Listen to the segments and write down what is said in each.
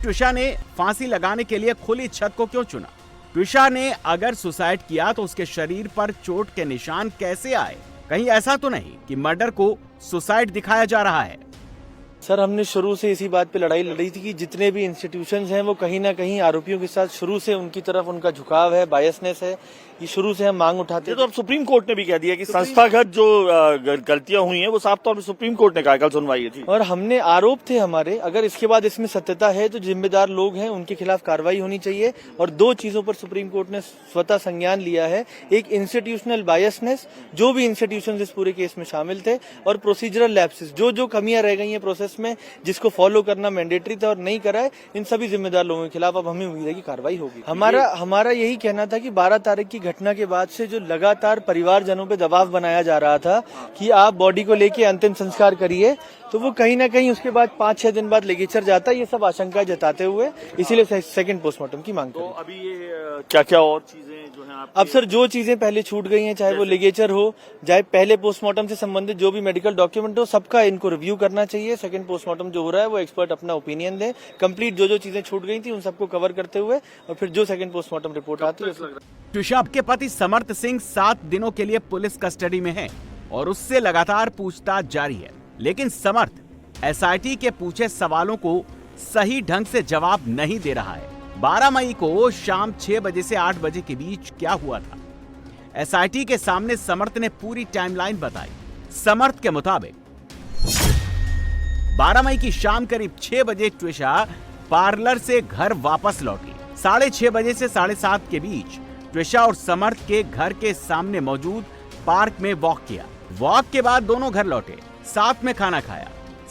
ट्विशा ने फांसी लगाने के लिए खुली छत को क्यों चुना? ट्विशा ने अगर सुसाइड किया तो उसके शरीर पर चोट के निशान कैसे आए? कहीं ऐसा तो नहीं कि मर्डर को सुसाइड दिखाया जा रहा है? सर, हमने शुरू से इसी बात पे लड़ाई लड़ी थी कि जितने भी इंस्टीट्यूशंस हैं वो कहीं ना कहीं आरोपियों के साथ शुरू से उनकी तरफ उनका झुकाव है, बायसनेस है। ये शुरू से हम मांग उठाते हैं। तो अब सुप्रीम कोर्ट ने भी कह दिया कि संस्थागत जो गलतियां हुई हैं वो साफ तौर पर सुप्रीम कोर्ट ने कहा, कल सुनवाई थी। और हमने आरोप थे हमारे, अगर इसके बाद इसमें सत्यता है तो जिम्मेदार लोग हैं उनके खिलाफ कार्रवाई होनी चाहिए। और दो चीजों पर सुप्रीम कोर्ट ने स्वतः संज्ञान लिया है, एक इंस्टीट्यूशनल बायसनेस, जो भी इंस्टीट्यूशन इस पूरे केस में शामिल थे, और प्रोसीजरल लैप्सेस, जो कमियां रह गई हैं प्रोसेस में, जिसको फॉलो करना मैंडेटरी था और नहीं करा है, इन सभी जिम्मेदार लोगों के खिलाफ अब हमें उम्मीद है कि कार्रवाई होगी। हमारा यही कहना था कि 12 तारीख की घटना के बाद से जो लगातार परिवारजनों पे दबाव बनाया जा रहा था कि आप बॉडी को लेके अंतिम संस्कार करिए, तो वो कहीं ना कहीं उसके बाद 5-6 दिन बाद लिगेचर जाता है, ये सब आशंका जताते हुए इसीलिए सेकंड पोस्टमार्टम की मांग तो अभी ये क्या क्या और चीजें जो हैं अब सर, जो चीजें पहले छूट गई हैं, चाहे वो लिगेचर हो, चाहे पहले पोस्टमार्टम से संबंधित जो भी मेडिकल डॉक्यूमेंट हो, सबका इनको रिव्यू करना चाहिए। सेकंड पोस्टमार्टम जो हो रहा है वो एक्सपर्ट अपना ओपिनियन दे, कंप्लीट जो चीजें छूट गई थी उन सबको कवर करते हुए, और फिर जो सेकंड पोस्टमार्टम रिपोर्ट आती है। ट्विशा के पति समर्थ सिंह 7 दिनों के लिए पुलिस कस्टडी में है और उससे लगातार पूछताछ जारी है, लेकिन समर्थ एसआईटी के पूछे सवालों को सही ढंग से जवाब नहीं दे रहा है। 12 मई को शाम 6 बजे से 8 बजे के बीच क्या हुआ था? एसआईटी के सामने समर्थ ने पूरी टाइमलाइन बताई। समर्थ के मुताबिक 12 मई की शाम करीब 6 बजे ट्विशा पार्लर से घर वापस लौटी। 6:30 बजे से 7:30 के बीच ट्विशा और समर्थ के घर के सामने मौजूद पार्क में वॉक किया। वॉक के बाद दोनों घर लौटे, साथ में खाना खाया।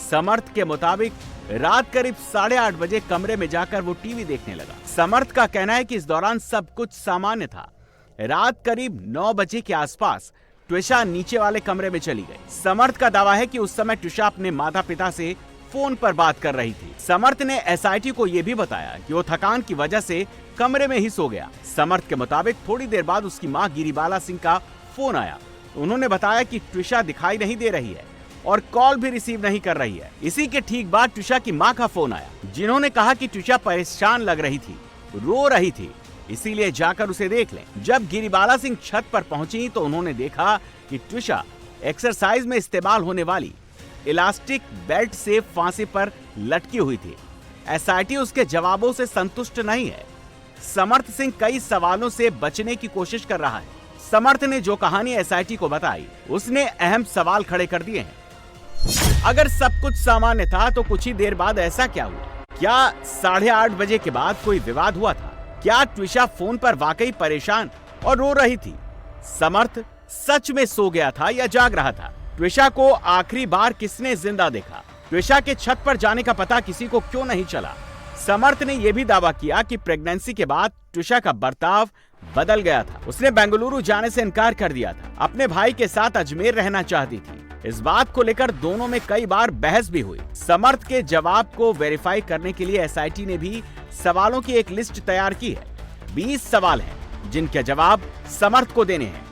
समर्थ के मुताबिक रात करीब 8:30 बजे कमरे में जाकर वो टीवी देखने लगा। समर्थ का कहना है कि इस दौरान सब कुछ सामान्य था। रात करीब 9 बजे के आसपास ट्विशा नीचे वाले कमरे में चली गई। समर्थ का दावा है कि उस समय ट्विशा अपने माता पिता से फोन पर बात कर रही थी। समर्थ ने एसआईटी को यह भी बताया कि वो थकान की वजह से कमरे में ही सो गया। समर्थ के मुताबिक थोड़ी देर बाद उसकी मां गिरिबाला सिंह का फोन आया। उन्होंने बताया कि ट्विशा दिखाई नहीं दे रही है और कॉल भी रिसीव नहीं कर रही है। इसी के ठीक बाद ट्विशा की मां का फोन आया, जिन्होंने कहा कि ट्विशा परेशान लग रही थी, रो रही थी, इसीलिए जाकर उसे देख लें। जब गिरिबाला सिंह छत पर पहुंची तो उन्होंने देखा कि ट्विशा एक्सरसाइज में इस्तेमाल होने वाली इलास्टिक बेल्ट से फांसी पर लटकी हुई थी। एसआईटी उसके जवाबों से संतुष्ट नहीं है। समर्थ सिंह कई सवालों से बचने की कोशिश कर रहा है। समर्थ ने जो कहानी एसआईटी को बताई, उसने अहम सवाल खड़े कर दिए हैं। अगर सब कुछ सामान्य था तो कुछ ही देर बाद ऐसा क्या हुआ? क्या 8:30 बजे के बाद कोई विवाद हुआ था? क्या ट्विशा फोन पर वाकई परेशान और रो रही थी? समर्थ सच में सो गया था या जाग रहा था? ट्विशा को आखिरी बार किसने जिंदा देखा? ट्विशा के छत पर जाने का पता किसी को क्यों नहीं चला? समर्थ ने यह भी दावा किया कि प्रेगनेंसी के बाद ट्विशा का बर्ताव बदल गया था। उसने बेंगलुरु जाने से इनकार कर दिया था। अपने भाई के साथ अजमेर रहना चाहती थी। इस बात को लेकर दोनों में कई बार बहस भी हुई। समर्थ के जवाब को वेरीफाई करने के लिए एसआईटी ने भी सवालों की एक लिस्ट तैयार की है। 20 सवाल हैं जिनके जवाब समर्थ को देने हैं।